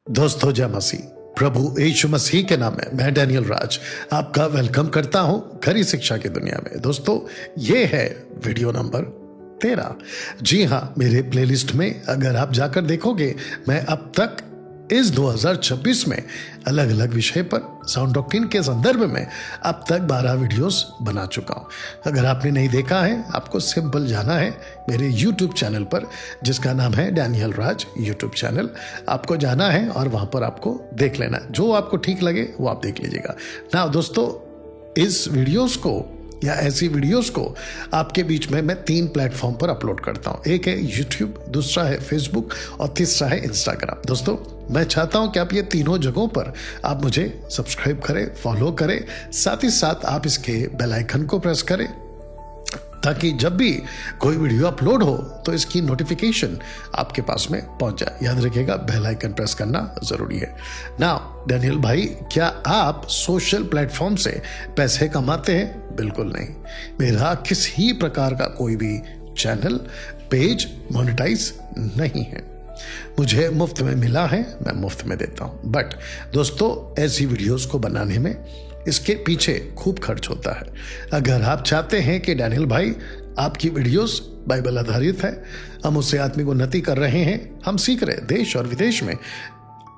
दोस्तों जय मसीह, प्रभु यीशु मसीह के नाम में मैं डैनियल राज आपका वेलकम करता हूं खरी शिक्षा की दुनिया में। दोस्तों ये है वीडियो नंबर 13। जी हां, मेरे प्लेलिस्ट में अगर आप जाकर देखोगे मैं अब तक इस 2026 में अलग अलग विषय पर साउंड डॉक्ट्रिन के संदर्भ में अब तक 12 वीडियोस बना चुका हूं। अगर आपने नहीं देखा है, आपको सिंपल जाना है मेरे YouTube चैनल पर जिसका नाम है डैनियल राज YouTube चैनल। आपको जाना है और वहां पर आपको देख लेना, जो आपको ठीक लगे वो आप देख लीजिएगा ना। दोस्तों इस वीडियोस को या ऐसी वीडियोस को आपके बीच में मैं 3 प्लेटफॉर्म पर अपलोड करता हूं। एक है YouTube, दूसरा है Facebook और तीसरा है Instagram। दोस्तों मैं चाहता हूं कि आप ये तीनों जगहों पर आप मुझे सब्सक्राइब करें, फॉलो करें, साथ ही साथ आप इसके बेल आइकन को प्रेस करें ताकि जब भी कोई वीडियो अपलोड हो तो इसकी नोटिफिकेशन आपके पास में पहुंच जाए। याद रखिएगा बेल आइकन प्रेस करना जरूरी है। नाउ डैनियल भाई, क्या आप सोशल प्लेटफॉर्म से पैसे कमाते हैं? बिल्कुल नहीं। मेरा किसी प्रकार का कोई भी चैनल पेज मोनेटाइज नहीं है। मुझे मुफ्त में मिला है, मैं मुफ्त में देता हूं। बट दोस्तों ऐसी वीडियोस को बनाने में इसके पीछे खूब खर्च होता है। अगर आप चाहते हैं कि डैनियल भाई आपकी वीडियोस बाइबल आधारित है, हम उससे आत्मिक उन्नति कर रहे हैं, हम सीख रहे देश और विदेश में,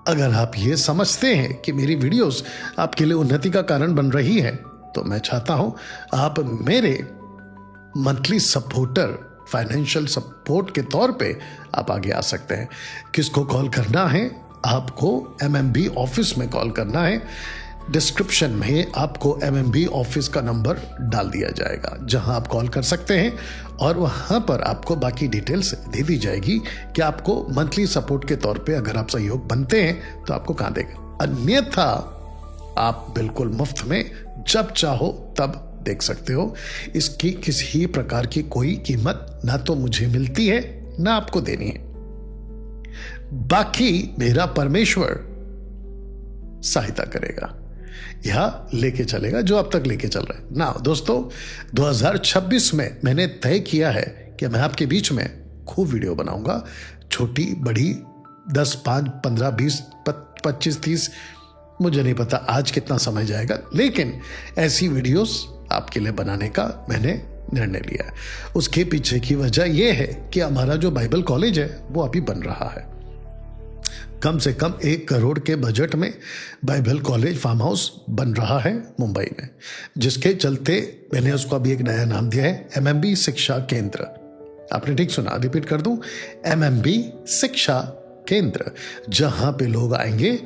अगर आप ये समझते हैं कि मेरी वीडियोस आपके लिए उन्नति का कारण बन रही है, तो मैं चाहता हूं आप मेरे मंथली सपोर्टर, फाइनेंशियल सपोर्ट के तौर पे आप आगे आ सकते हैं। किसको कॉल करना है? आपको MMB ऑफिस में कॉल करना है। डिस्क्रिप्शन में आपको MMB ऑफिस का नंबर डाल दिया जाएगा जहां आप कॉल कर सकते हैं और वहां पर आपको बाकी डिटेल्स दे दी जाएगी कि आपको मंथली सपोर्ट के तौर पे अगर आप सहयोग बनते हैं तो आपको कहां देगा। अन्यथा आप बिल्कुल मुफ्त में जब चाहो तब देख सकते हो। इसकी किसी प्रकार की कोई कीमत ना तो मुझे मिलती है ना आपको देनी है। बाकी मेरा परमेश्वर सहायता करेगा या लेके चलेगा जो अब तक लेके चल रहा है ना। दोस्तों 2026 में मैंने तय किया है कि मैं आपके बीच में खूब वीडियो बनाऊंगा, छोटी बड़ी, 10, 5, 15, 20, 25, 30, मुझे नहीं पता आज कितना समय जाएगा, लेकिन ऐसी वीडियोस आपके लिए बनाने का मैंने निर्णय लिया है। उसके पीछे की वजह यह है कि हमारा जो बाइबल कॉलेज है वो अभी बन रहा है। कम से कम 1 करोड़ के बजट में बाइबल कॉलेज फार्म हाउस बन रहा है मुंबई में, जिसके चलते मैंने उसको अभी एक नया नाम दिया है MMB शिक्षा केंद्र। आपने ठीक सुना, रिपीट कर दूं, MMB शिक्षा केंद्र, जहां पे लोग आएंगे,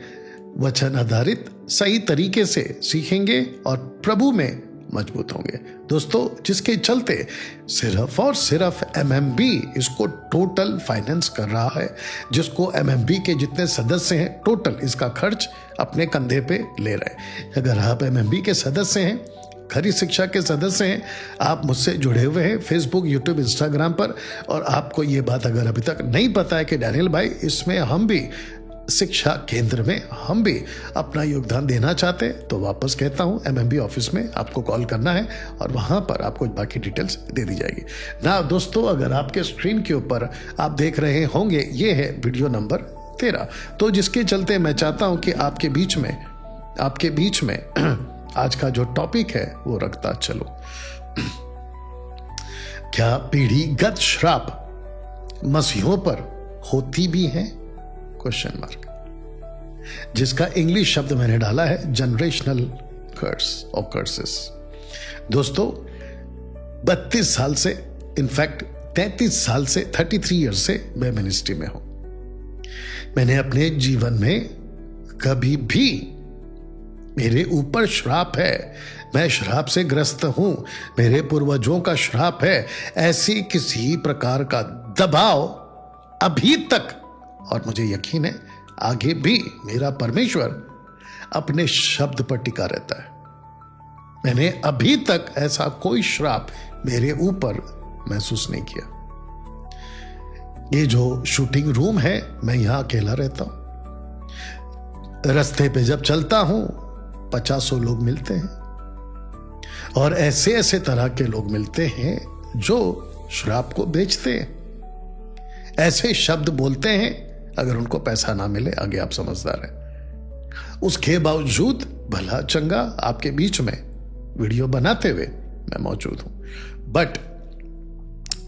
वचन आधारित सही तरीके से सीखेंगे और प्रभु में मजबूत होंगे। दोस्तों जिसके चलते सिर्फ और सिर्फ MMB इसको टोटल फाइनेंस कर रहा है, जिसको MMB के जितने सदस्य हैं टोटल इसका खर्च अपने कंधे पे ले रहे हैं। अगर आप MMB के सदस्य हैं, खरी शिक्षा के सदस्य हैं, आप मुझसे जुड़े हुए हैं Facebook, YouTube, Instagram पर, और आपको ये बात अगर अभी तक नहीं पता है कि डैनियल भाई इसमें हम भी शिक्षा केंद्र में हम भी अपना योगदान देना चाहते हैं, तो वापस कहता हूं MMB ऑफिस में आपको कॉल करना है और वहां पर आपको बाकी डिटेल्स दे दी जाएगी ना। दोस्तों अगर आपके स्क्रीन के ऊपर आप देख रहे होंगे, ये है वीडियो नंबर 13, तो जिसके चलते मैं चाहता हूं कि आपके बीच में आज का जो टॉपिक है वो रखता चलो। क्या पीढ़ीगत श्राप मसीहों पर होती भी है? क्वेश्चन मार्क, जिसका इंग्लिश शब्द मैंने डाला है जनरेशनल कर्स और कर्सेस। दोस्तों 32 साल से, इनफैक्ट 33 साल से, 33 ईयर्स से मैं मिनिस्ट्री में हूं। मैंने अपने जीवन में कभी भी, मेरे ऊपर श्राप है, मैं श्राप से ग्रस्त हूं, मेरे पूर्वजों का श्राप है, ऐसी किसी प्रकार का दबाव अभी तक, और मुझे यकीन है आगे भी मेरा परमेश्वर अपने शब्द पर टिका रहता है। मैंने अभी तक ऐसा कोई श्राप मेरे ऊपर महसूस नहीं किया। ये जो शूटिंग रूम है, मैं यहां अकेला रहता हूं। रास्ते पे जब चलता हूं 50 लोग मिलते हैं और ऐसे ऐसे तरह के लोग मिलते हैं जो श्राप को बेचते हैं, ऐसे शब्द बोलते हैं अगर उनको पैसा ना मिले, आगे आप समझदार हैं। उसके बावजूद भला चंगा आपके बीच में वीडियो बनाते हुए मैं मौजूद हूं। बट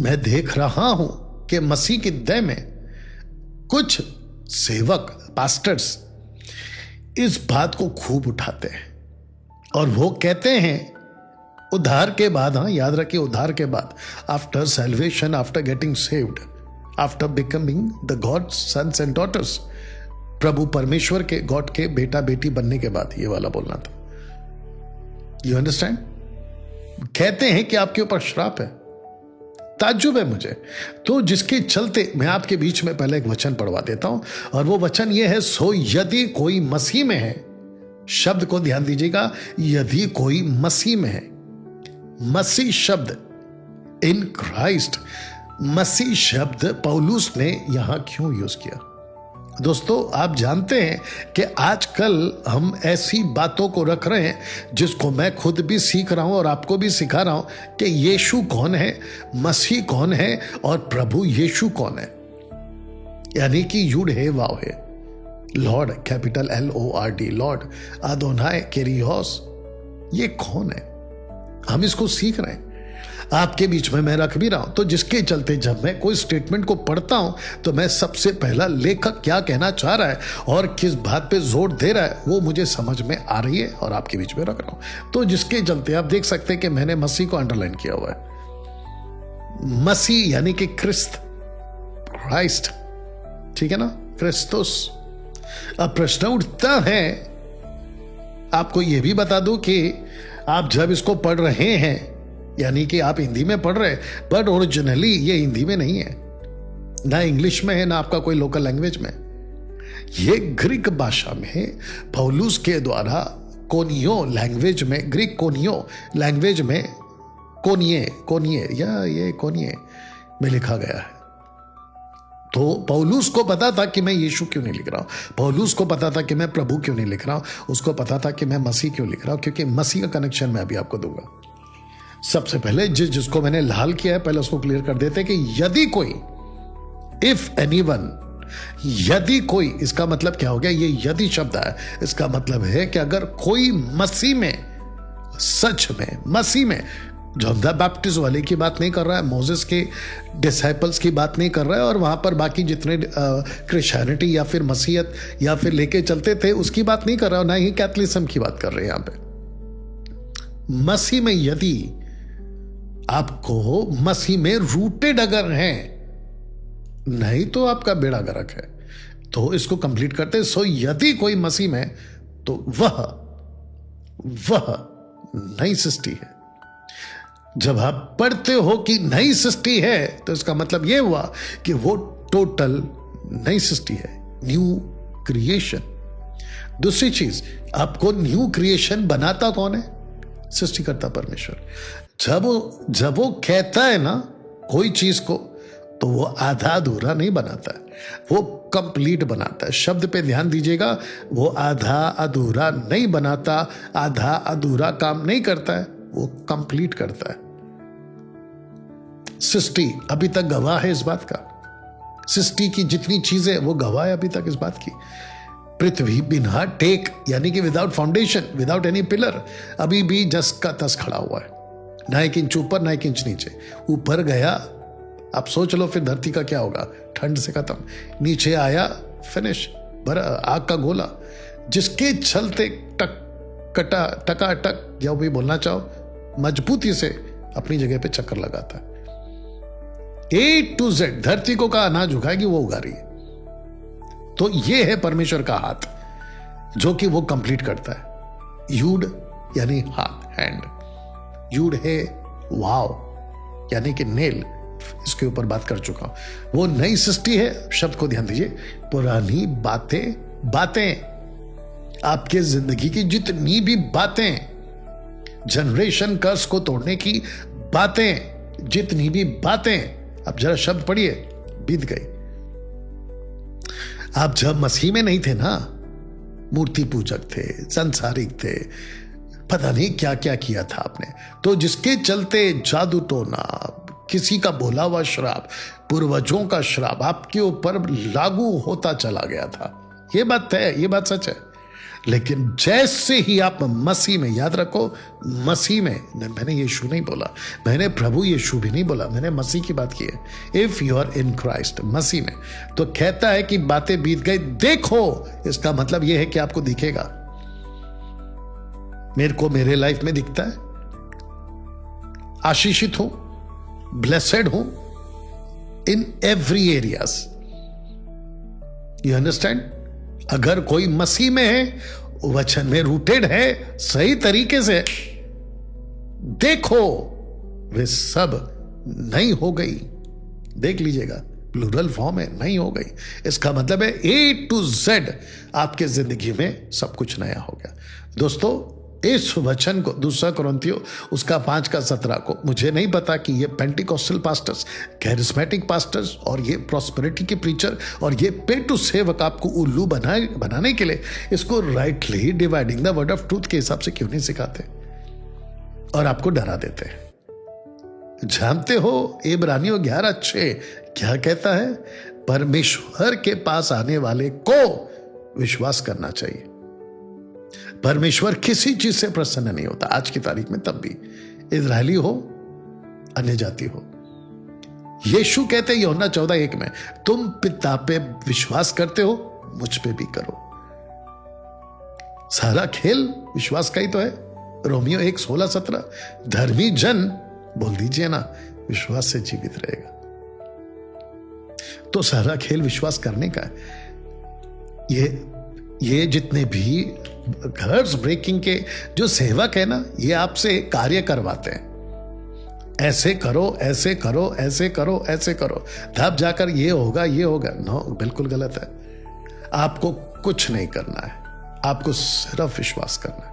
मैं देख रहा हूं कि मसीह की दया में कुछ सेवक, पास्टर्स इस बात को खूब उठाते हैं और वो कहते हैं उद्धार के बाद, हाँ याद रखिए, उद्धार के बाद, after salvation, after getting saved, after becoming the God's sons and daughters, प्रभु परमेश्वर के, गॉड के बेटा बेटी बनने के बाद, ये वाला बोलना था। You understand? कहते हैं कि आपके ऊपर श्राप है। ताज्जुब है मुझे। तो जिसके चलते मैं आपके बीच में पहले एक वचन पढ़वा देता हूं, और वो वचन ये है, सो यदि कोई मसीह में है, शब्द को ध्यान दीजिएगा, यदि कोई मसीह में है। मसीह शब्द, इन क्राइस्ट, मसीह शब्द पौलुस ने यहां क्यों यूज किया? दोस्तों, आप जानते हैं कि आजकल हम ऐसी बातों को रख रहे हैं जिसको मैं खुद भी सीख रहा हूं और आपको भी सिखा रहा हूं कि यीशु कौन है, मसीह कौन है और प्रभु यीशु कौन है। यानी कि यूड है वाव है, लॉर्ड कैपिटल LORD, लॉर्ड अदोनाई केरियोस, ये कौन है? हम इसको सीख रहे हैं, आपके बीच में मैं रख भी रहा हूं। तो जिसके चलते जब मैं कोई स्टेटमेंट को पढ़ता हूं तो मैं सबसे पहला लेखक क्या कहना चाह रहा है और किस बात पे जोर दे रहा है वो मुझे समझ में आ रही है और आपके बीच में रख रहा हूं। तो जिसके चलते आप देख सकते हैं कि मैंने मसीह को अंडरलाइन किया हुआ है। मसीह यानी कि क्रिस्त, क्राइस्ट, ठीक है ना, क्रिस्तुस। अब प्रश्न उठता है, आपको यह भी बता दूं कि आप जब इसको पढ़ रहे हैं, यानी कि आप हिंदी में पढ़ रहे हैं, बट ओरिजिनली ये हिंदी में नहीं है, ना इंग्लिश में है, ना आपका कोई लोकल लैंग्वेज में। ये ग्रीक भाषा में पौलुस के द्वारा कोनियो लैंग्वेज में, ग्रीक कोनियो लैंग्वेज में, कोनिये या ये कोनिये में लिखा गया है। तो पौलुस को पता था कि मैं यीशु क्यों नहीं लिख रहा हूं, पौलुस को पता था कि मैं प्रभु क्यों नहीं लिख रहा हूं, उसको पता था कि मैं मसीह क्यों लिख रहा हूं, क्योंकि मसीह का कनेक्शन मैं अभी आपको दूंगा। सबसे पहले जिसको मैंने लाल किया है, पहले उसको क्लियर कर देते कि यदि कोई, इफ एनीवन, यदि कोई, इसका मतलब क्या हो गया? ये यदि शब्द है, इसका मतलब है कि अगर कोई मसीह में, सच में मसीह में, जॉन द बैप्टिस्ट वाले की बात नहीं कर रहा है, मोसेस के डिसाइपल्स की बात नहीं कर रहा है, और वहां पर बाकी जितने क्रिश्चियनिटी या फिर मसीहत या फिर लेके चलते थे उसकी बात नहीं कर रहा है, ना ही कैथलिज्म की बात कर रहे हैं। यहां पे मसीह में यदि आपको मसीह में रूटेड अगर हैं, नहीं तो आपका बेड़ा गर्क है। तो इसको कंप्लीट करते हैं। सो यदि कोई मसीह में, तो वह नई सृष्टि है। जब आप पढ़ते हो कि नई सृष्टि है तो इसका मतलब यह हुआ कि वो टोटल नई सृष्टि है, न्यू क्रिएशन। दूसरी चीज, आपको न्यू क्रिएशन बनाता कौन है? सृष्टिकर्ता परमेश्वर। जब वो कहता है ना कोई चीज को, तो वो आधा अधूरा नहीं बनाता है, वो कंप्लीट बनाता है। शब्द पे ध्यान दीजिएगा, वो आधा अधूरा नहीं बनाता, आधा अधूरा काम नहीं करता है, वो कंप्लीट करता है। सृष्टि अभी तक गवाह है इस बात का, सृष्टि की जितनी चीजें वो गवाह है अभी तक इस बात की। पृथ्वी बिना टेक, यानी कि without foundation, without any pillar, अभी भी जस का तस खड़ा हुआ है, ना एक इंच ऊपर ना एक इंच नीचे। ऊपर गया, आप सोच लो फिर धरती का क्या होगा, ठंड से खत्म। नीचे आया, फिनिश, आग का गोला, जिसके चलते टकाटक, या भी बोलना चाहो, मजबूती से अपनी जगह पे चक्कर लगाता है। A to Z धरती को का अनाज उगाएगी, वो उगा रही है। तो ये है परमेश्वर का हाथ, जो कि वो कंप्लीट करता है। यूड यानी हाथ, हैंड। यूड है वाव, यानी कि नेल, इसके ऊपर बात कर चुका हूं। वो नई सृष्टि है। शब्द को ध्यान दीजिए, पुरानी बातें, आपके जिंदगी की जितनी भी बातें, जनरेशन कर्स को तोड़ने की बातें, जितनी भी बातें, अब जरा शब्द पढ़िए, बीत गई। आप जब मसीह में नहीं थे ना, मूर्ति पूजक थे, संसारिक थे, पता नहीं क्या क्या किया था आपने। तो जिसके चलते जादू टोना, किसी का बोला हुआ श्राप, पूर्वजों का श्राप आपके ऊपर लागू होता चला गया था। ये बात है, ये बात सच है। लेकिन जैसे ही आप मसीह में, याद रखो मसीह में, मैंने यीशु नहीं बोला, मैंने प्रभु यीशु भी नहीं बोला, मैंने मसीह की बात की है। If you are in Christ, मसीह में, तो कहता है कि बातें बीत गई, देखो, इसका मतलब यह है कि आपको दिखेगा। मेरे को मेरे लाइफ में दिखता है, आशीषित हूं, ब्लेसेड हूं in every areas. You understand? अगर कोई मसीह में है, वचन में रूटेड है, सही तरीके से, देखो वे सब नहीं हो गई। देख लीजिएगा, प्लूरल फॉर्म है, नहीं हो गई। इसका मतलब है A to Z आपके जिंदगी में सब कुछ नया हो गया। दोस्तों, इस वचन को 2 कुरिन्थियों उसका 5:17 को, मुझे नहीं पता कि ये पेंटिकॉस्टल पास्टर्स, कैरिस्मेटिक पास्टर्स और ये प्रॉस्पेरिटी के प्रीचर और ये पेटू सेवक आपको उल्लू बनाने के लिए इसको rightly dividing the word of truth के हिसाब से क्यों नहीं सिखाते और आपको डरा देते हैं। जानते हो इब्रानियों 11:6 क्या कहता है? परमेश्वर के पास आने वाले को विश्वास करना चाहिए। परमेश्वर किसी चीज से प्रसन्न नहीं होता आज की तारीख में, तब भी, इजरायली हो, अन्य जाति हो। यीशु कहते हैं यूहन्ना 14:1 में, तुम पिता पे विश्वास करते हो, मुझ पे भी करो। सारा खेल विश्वास का ही तो है। रोमियो 1:16-17, धर्मी जन, बोल दीजिए ना, विश्वास से जीवित रहेगा। तो सारा खेल विश्वास करने का है। ये जितने भी कर्स ब्रेकिंग के जो सेवक है ना, ये आपसे कार्य करवाते हैं। ऐसे करो, ऐसे करो, ऐसे करो, ऐसे करो, तब जाकर ये होगा, ये होगा। नो, बिल्कुल गलत है। आपको कुछ नहीं करना है, आपको सिर्फ विश्वास करना है।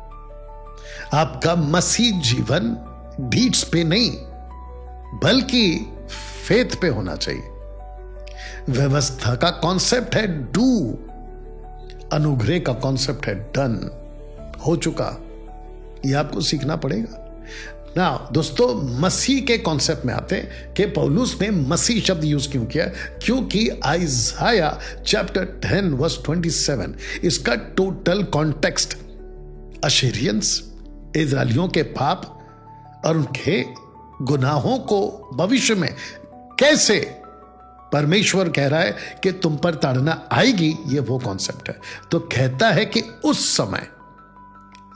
आपका मसीह जीवन डीड्स पे नहीं, बल्कि फेथ पे होना चाहिए। व्यवस्था का कॉन्सेप्ट है डू, अनुग्रह का कॉन्सेप्ट है डन, हो चुका। ये आपको सीखना पड़ेगा ना। दोस्तों, मसीह के कॉन्सेप्ट में आते हैं कि पौलुस ने मसीह शब्द यूज क्यों किया? क्योंकि आइजाया चैप्टर 10:27 इसका टोटल कॉन्टेक्स्ट अशीरियंस, इजरायलियों के पाप और उनके गुनाहों को भविष्य में कैसे परमेश्वर कह रहा है कि तुम पर ताड़ना आएगी, ये वो कॉन्सेप्ट है। तो कहता है कि उस समय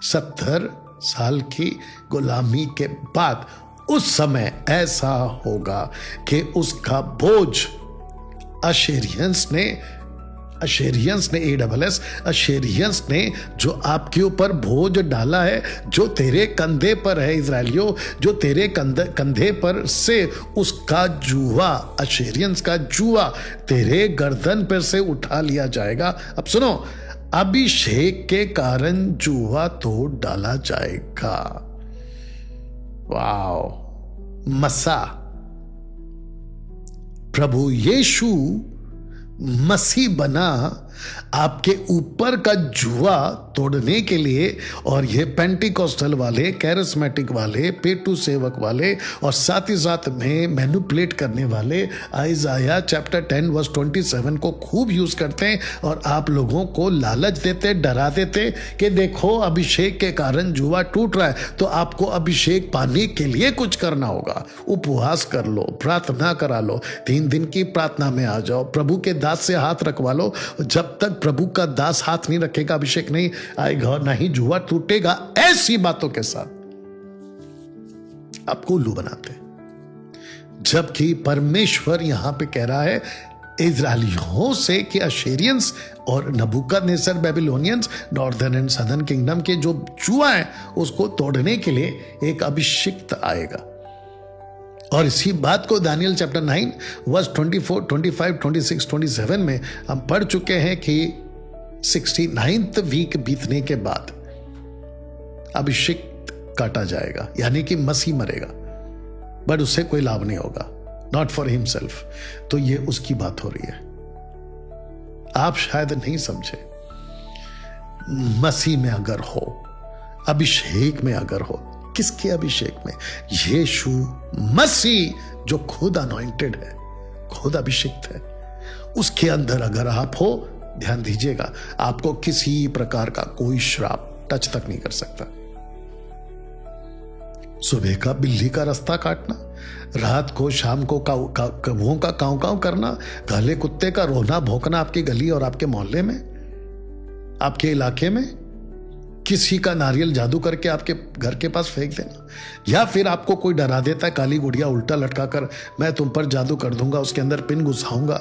70 साल की गुलामी के बाद उस समय ऐसा होगा कि उसका बोझ अशेरियंस ने जो आपके ऊपर बोझ डाला है, जो तेरे कंधे पर है इजरायलियों, जो तेरे कंधे पर से उसका जुआ, अशेरियंस का जुआ तेरे गर्दन पर से उठा लिया जाएगा। अब सुनो, अभिषेक के कारण जुआ तोड़ डाला जाएगा। वाओ, मसा, प्रभु यीशु मसीह बना आपके ऊपर का जुआ तोड़ने के लिए। और ये पेंटिकॉस्टल वाले, कैरिस्मेटिक वाले, पेटू सेवक वाले और साथ ही साथ में मैनिपुलेट करने वाले आइजाया चैप्टर 10:27 को खूब यूज करते हैं और आप लोगों को लालच देते, डरा देते कि देखो अभिषेक के कारण जुआ टूट रहा है, तो आपको अभिषेक पाने के लिए कुछ करना होगा। उपवास कर लो, प्रार्थना करा लो, 3 दिन की प्रार्थना में आ जाओ, प्रभु के दास से हाथ रखवा लो। जब तक प्रभु का दास हाथ नहीं रखेगा, अभिषेक नहीं आएगा, ना ही जुआ टूटेगा। ऐसी बातों के साथ आपको उल्लू बनाते हैं। जबकि परमेश्वर यहां पे कह रहा है इजरायलियों से कि अशेरियंस और Nebuchadnezzar Babylonians, northern and southern kingdom के जो जुआ है, उसको तोड़ने के लिए एक अभिषिक्त आएगा। और इसी बात को दानियल चैप्टर 9:24, 25, 26, 27 में हम पढ़ चुके हैं कि 69th वीक बीतने के बाद अभिषेक काटा जाएगा, यानी कि मसीह मरेगा, बट उससे कोई लाभ नहीं होगा, नॉट फॉर हिमसेल्फ। तो ये उसकी बात हो रही है। आप शायद नहीं समझे। मसीह में अगर हो, अभिषेक में अगर हो, किसके अभिषेक में? यीशु मसीह जो खुद अनॉइंटेड है, खुद अभिषिक्त है, उसके अंदर अगर आप हो, ध्यान दीजिएगा, आपको किसी प्रकार का कोई श्राप टच तक नहीं कर सकता। सुबह का बिल्ली का रास्ता काटना, रात को शाम को कौवों का काव काव करना, काले कुत्ते का रोना भौंकना आपकी गली और आपके मोहल्ले में, आपके इलाके में, किसी का नारियल जादू करके आपके घर के पास फेंक देना, या फिर आपको कोई डरा देता है काली गुड़िया उल्टा लटका कर मैं तुम पर जादू कर दूंगा, उसके अंदर पिन घुसाऊंगा,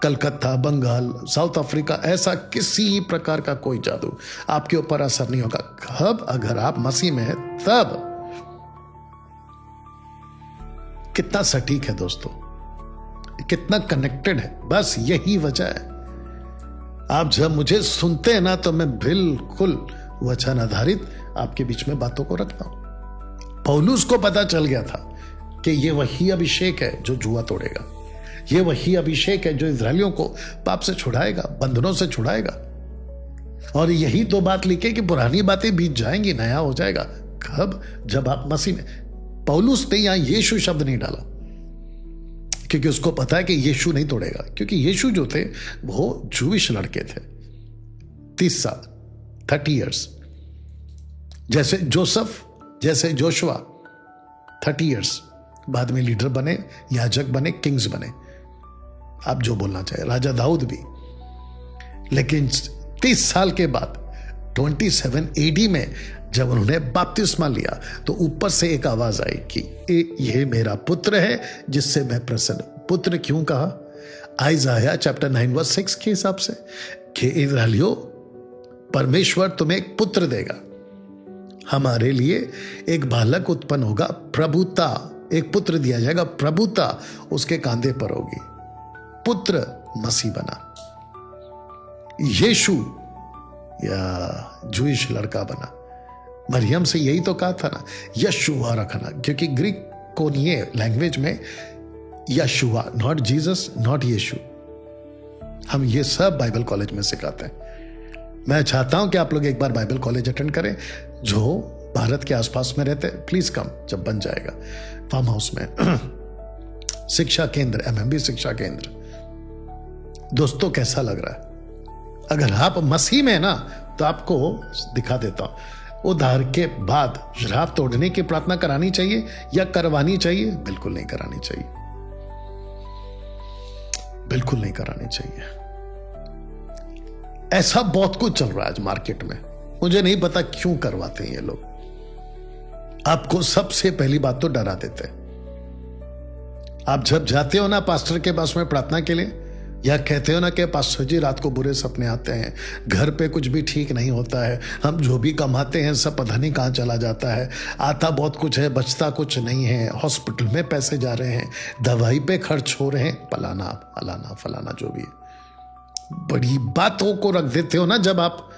कलकत्ता, बंगाल, साउथ अफ्रीका, ऐसा किसी प्रकार का कोई जादू आपके ऊपर असर नहीं होगा। कब? अगर आप मसीह में हैं तब। कितना सटीक है दोस्तों, कितना कनेक्टेड है, बस यही वजह है। आप जब मुझे सुनते हैं ना तो मैं बिल्कुल वचन आधारित आपके बीच में बातों को रखता हूं। पौलुस को पता चल गया था कि ये वही अभिषेक है जो जुआ तोड़ेगा, ये वही अभिषेक है जो इस्राएलियों को पाप से छुड़ाएगा, बंधनों से छुड़ाएगा। और यही तो बात लिखे कि पुरानी बातें बीत जाएंगी, नया हो जाएगा। कब? जब आप मसीह में। पौलुस ने यहां यीशु शब्द नहीं डाला क्योंकि उसको पता है कि यीशु नहीं तोड़ेगा, क्योंकि यीशु जो थे वो जूविश लड़के थे, 30 साल, 30 इयर्स, जैसे जोसेफ, जैसे जोशुआ, 30 इयर्स, बाद में लीडर बने, याजक बने, किंग्स बने, आप जो बोलना चाहे, राजा दाऊद भी। लेकिन 30 साल के बाद 27 AD में जब उन्होंने बपतिस्मा लिया तो ऊपर से एक आवाज आई कि ये मेरा पुत्र है जिससे मैं प्रसन्न। पुत्र क्यों कहा? आइज़ाया चैप्टर 9 वर्स 6 के हिसाब से कि इस्राएलियों, परमेश्वर तुम्हें एक पुत्र देगा, हमारे लिए एक बालक उत्पन्न होगा, प्रभुता, एक पुत्र दिया जाएगा, प्रभुता उसके कांधे पर होगी। पुत्र मसीह बना, यीशु या जूइश लड़का बना। मरियम से यही तो कहा था ना, यशुआ रखना, क्योंकि ग्रीक कोनिये लैंग्वेज में यशुआ, नॉट जीसस, नॉट यीशु। हम ये सब बाइबल कॉलेज में सिखाते हैं। मैं चाहता हूं कि आप लोग एक बार बाइबल कॉलेज अटेंड करें, जो भारत के आसपास में रहते, प्लीज कम, जब बन जाएगा फार्म हाउस में शिक्षा केंद्र, MMB शिक्षा केंद्र। दोस्तों कैसा लग रहा है? अगर आप मसीह में ना तो आपको दिखा देता हूं। उद्धार के बाद श्राप तोड़ने की प्रार्थना करानी चाहिए या करवानी चाहिए? बिल्कुल नहीं करानी चाहिए, बिल्कुल नहीं करानी चाहिए। ऐसा बहुत कुछ चल रहा है आज मार्केट में, मुझे नहीं पता क्यों करवाते हैं ये लोग। आपको सबसे पहली बात तो डरा देते हैं। आप जब जाते हो ना पास्टर के पास में प्रार्थना के लिए, या कहते हो ना कि पास्टर जी रात को बुरे सपने आते हैं, घर पे कुछ भी ठीक नहीं होता है, हम जो भी कमाते हैं सब पता नहीं कहाँ चला जाता है, आता बहुत कुछ है बचता कुछ नहीं है, हॉस्पिटल में पैसे जा रहे हैं, दवाई पे खर्च हो रहे हैं, फलाना फलाना फलाना जो भी है। बड़ी बातों को रख देते हो ना जब आप,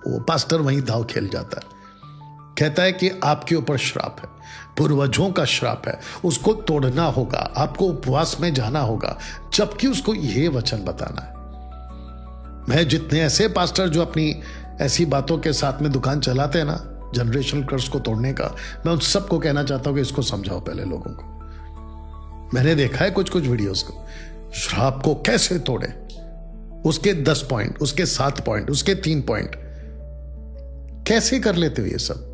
वो पास्टर वहीं दाव खेल जाता है, कहता है कि आपके ऊपर श्राप है, पूर्वजों का श्राप है, उसको तोड़ना होगा, आपको उपवास में जाना होगा, जबकि उसको यह वचन बताना है। मैं जितने ऐसे पास्टर जो अपनी ऐसी बातों के साथ में दुकान चलाते हैं ना, जनरेशनल कर्स को तोड़ने का, मैं उन सबको कहना चाहता हूं कि इसको समझाओ पहले लोगों को। मैंने देखा है कुछ कुछ वीडियोस को, श्राप को कैसे तोड़े, उसके 10 पॉइंट, उसके 7 पॉइंट, उसके 3 पॉइंट, कैसे कर लेते हो ये सब?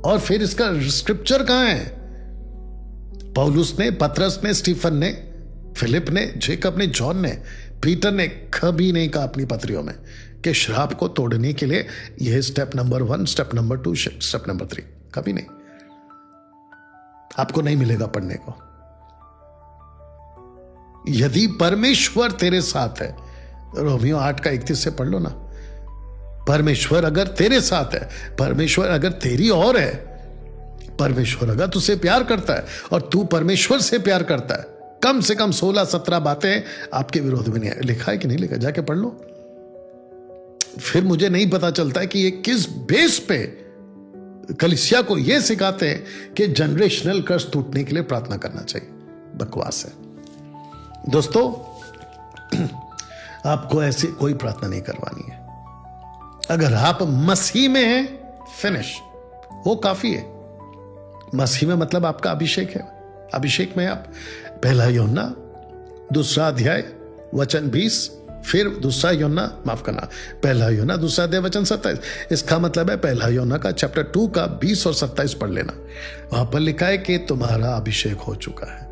और फिर इसका स्क्रिप्चर कहां है? पौलुस ने, पतरस ने, स्टीफन ने, फिलिप ने, जेकब ने, जॉन ने, पीटर ने कभी नहीं कहा अपनी पत्रियों में कि श्राप को तोड़ने के लिए यह step number 1, step number 2, step number 3, कभी नहीं। आपको नहीं मिलेगा पढ़ने को। यदि परमेश्वर तेरे साथ है, रोमियो 8:31 से पढ़ लो ना। परमेश्वर अगर तेरे साथ है, परमेश्वर अगर तेरी ओर है, परमेश्वर अगर तुझसे प्यार करता है और तू परमेश्वर से प्यार करता है, कम से कम 16-17 बातें आपके विरोध में नहीं है। लिखा है कि नहीं लिखा? जाके पढ़ लो। फिर मुझे नहीं पता चलता है कि ये किस बेस पे कलीसिया को ये सिखाते हैं कि जनरेशनल कर्स टूटने के लिए प्रार्थना करना चाहिए। बकवास है दोस्तों। आपको ऐसी कोई प्रार्थना नहीं करवानी है। अगर आप मसीह में हैं, फिनिश, वो काफी है। मसीह में मतलब आपका अभिषेक है, अभिषेक में आप पहला यूहन्ना 2 अध्याय वचन 20, फिर दूसरा यूहन्ना, माफ करना, पहला यूहन्ना 2 अध्याय वचन 27। इसका मतलब है पहला यूहन्ना का चैप्टर 2 का 20 और 27 पढ़ लेना। वहां पर लिखा है कि तुम्हारा अभिषेक हो चुका है,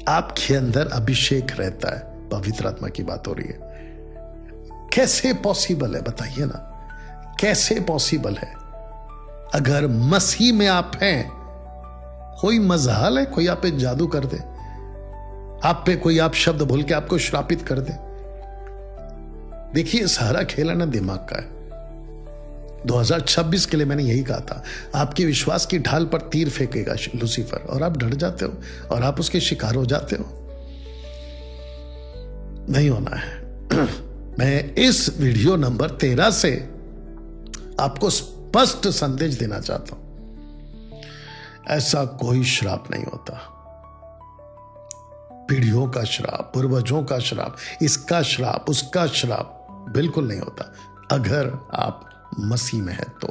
आपके अंदर अभिषेक रहता है। पवित्र आत्मा की बात हो रही है। कैसे पॉसिबल है बताइए ना, कैसे पॉसिबल है? अगर मसीह में आप हैं, कोई मजाल है कोई आप पे जादू कर दे, आप पे कोई आप शब्द बोल के आपको श्रापित कर दे? देखिए सारा खेल है ना दिमाग का है। 2026 के लिए मैंने यही कहा था, आपके विश्वास की ढाल पर तीर फेंकेगा लूसीफर और आप डर जाते हो और आप उसके शिकार हो जाते हो। नहीं होना है। मैं इस वीडियो नंबर 13 से आपको स्पष्ट संदेश देना चाहता हूं, ऐसा कोई श्राप नहीं होता। पीढ़ियों का श्राप, पूर्वजों का श्राप, इसका श्राप, उसका श्राप बिल्कुल नहीं होता। अगर आप मसीह में है तो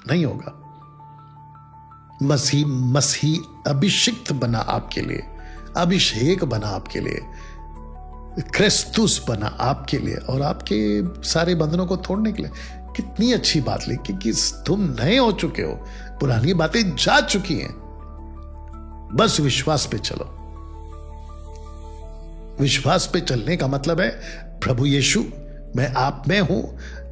नहीं होगा। मसीह अभिषिक्त बना आपके लिए, अभिषेक बना आपके लिए, क्रिस्तुस बना आपके लिए और आपके सारे बंधनों को तोड़ने के लिए। कितनी अच्छी बात लिखी कि तुम नए हो चुके हो, पुरानी बातें जा चुकी हैं, बस विश्वास पे चलो। विश्वास पे चलने का मतलब है प्रभु यीशु, मैं आप में हूं,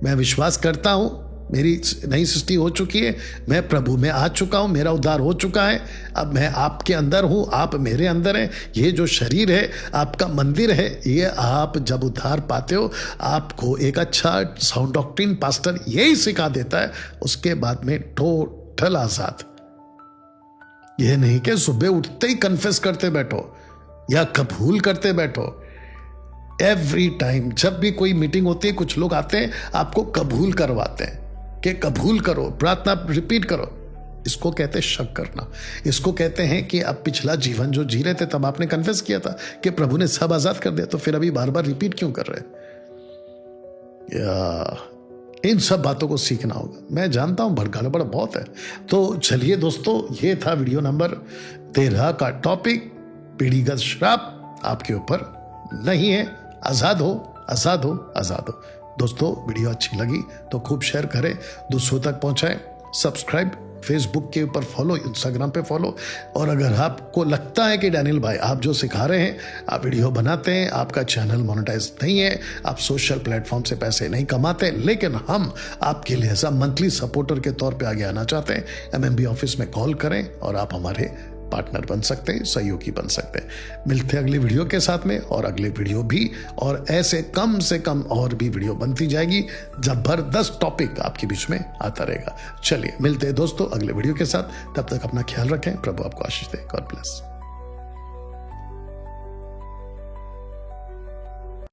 मैं विश्वास करता हूं, मेरी नई सृष्टि हो चुकी है, मैं प्रभु में आ चुका हूं, मेरा उद्धार हो चुका है, अब मैं आपके अंदर हूं, आप मेरे अंदर हैं। ये जो शरीर है आपका मंदिर है। ये आप जब उद्धार पाते हो, आपको एक अच्छा साउंड डॉक्ट्रिन पास्टर यही सिखा देता है, उसके बाद में टोटल आजाद। ये नहीं कि सुबह उठते ही कन्फेस करते बैठो या कबूल करते बैठो। एवरी टाइम जब भी कोई मीटिंग होती है, कुछ लोग आते हैं आपको कबूल करवाते हैं कि कबूल करो, प्रार्थना रिपीट करो। इसको कहते हैं शक करना। इसको कहते हैं कि अब पिछला जीवन जो जी रहे थे तब आपने कन्फेस किया था कि प्रभु ने सब आजाद कर दिया, तो फिर अभी बार बार रिपीट क्यों कर रहे? इन सब बातों को सीखना होगा। मैं जानता हूं गड़बड़ बहुत है। तो चलिए दोस्तों, ये था वीडियो नंबर 13 का टॉपिक। पीढ़ीगत श्राप आपके ऊपर नहीं है। आजाद हो, आजाद हो, आजाद हो। दोस्तों वीडियो अच्छी लगी तो खूब शेयर करें, दूसरों तक पहुंचाएं, सब्सक्राइब, फेसबुक के ऊपर फॉलो, इंस्टाग्राम पे फॉलो। और अगर आपको लगता है कि डैनियल भाई आप जो सिखा रहे हैं, आप वीडियो बनाते हैं, आपका चैनल मोनेटाइज नहीं है, आप सोशल प्लेटफॉर्म से पैसे नहीं कमाते, लेकिन हम आपके लिए ऐसा मंथली सपोर्टर के तौर पे आगे आना चाहते हैं, MMB ऑफिस में कॉल करें और आप हमारे पार्टनर बन सकते हैं, सहयोगी बन सकते हैं। मिलते हैं अगली वीडियो के साथ में, और अगले वीडियो भी, और ऐसे कम से कम और भी वीडियो बनती जाएगी। जबरदस्त टॉपिक आपके बीच में आता रहेगा। चलिए मिलते हैं दोस्तों अगले वीडियो के साथ। तब तक अपना ख्याल रखें। प्रभु आपको आशीष दे। God bless.